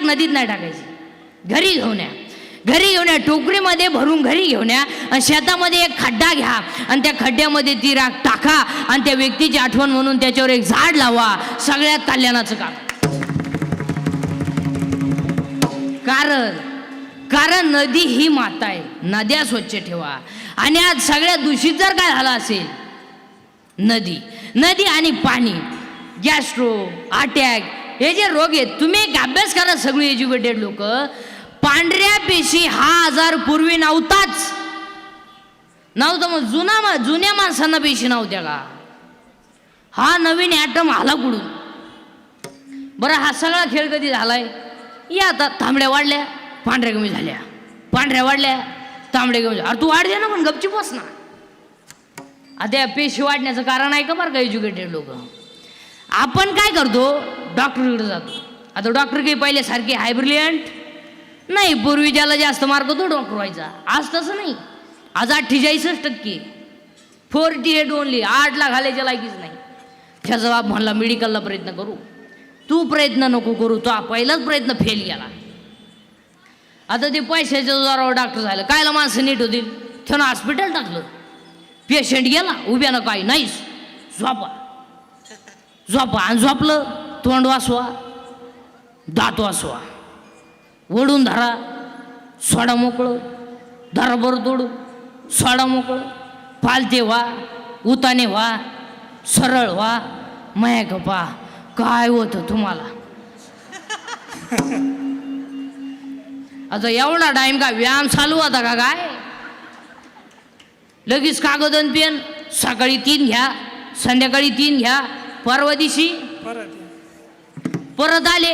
नदीत नाही टाकायची, घरी घेऊन या, घरी घेऊन या, टोकरीमध्ये भरून घरी घेऊन या आणि शेतामध्ये एक खड्डा घ्या आणि त्या खड्ड्यामध्ये ती राख टाका आणि त्या व्यक्तीची आठवण म्हणून त्याच्यावर एक झाड लावा. सगळ्यात कल्याणाचं काम. कारण नदी ही माता आहे. नद्या स्वच्छ ठेवा. आणि आज सगळ्यात दूषित जर काय झालं असेल, नदी आणि पाणी, गॅस्ट्रो, अटॅक, हे जे रोग आहेत, तुम्ही एक अभ्यास करा सगळी एज्युकेटेड लोक, पांढऱ्या पेशी हा आजार पूर्वी नव्हताच. मग जुन्या माणसांना पेशी नव्हत्या का? हा नवीन ॲटम आला कुठून? बरं, हा सगळा खेळ कधी झालाय? या आता तांबड्या वाढल्या, पांढऱ्या कमी झाल्या, पांढऱ्या वाढल्या, तांबड्या कमी झाल्या. अरे तू वाढ दे ना, पण गपची बस ना. आता या पेशी वाढण्याचं कारण आहे का बरं का एज्युकेटेड लोक? आपण काय करतो, डॉक्टरकडे जातो. आता डॉक्टर काही पहिले सारखे हाय ब्रिलियंट नाही. पूर्वी ज्याला जास्त मार्क तो डॉक्टर व्हायचा. आज तसं नाही. आज 48% 48 ओनली. 8 ला घालायच्या लायकीच नाही. त्याचा बाप म्हणला मेडिकलला प्रयत्न करू. तू प्रयत्न नको करू, तो पहिलाच प्रयत्न फेल गेला. आता ते पैशाच्या जोरावर डॉक्टर झालं. कायला माणसं नीट होतील? त्यानं हॉस्पिटल टाकलं. पेशंट गेला, उभ्यानं काही नाहीच, झोपा आणि झोपलं. तोंड वाचवा, दात वाचवा, ओढून धरा, सोडा मोकळं, धरा बरं तोडून, सोडा मोकळं, पालते व्हा, उताने व्हा, सरळ व्हा, माया गप्पा. काय होतं तुम्हाला? आता एवढा टाईम का व्यायाम चालू होता का काय? लगेच कागद आणि पेन, सकाळी 3 घ्या, संध्याकाळी 3 घ्या, परवा दिवशी परत आले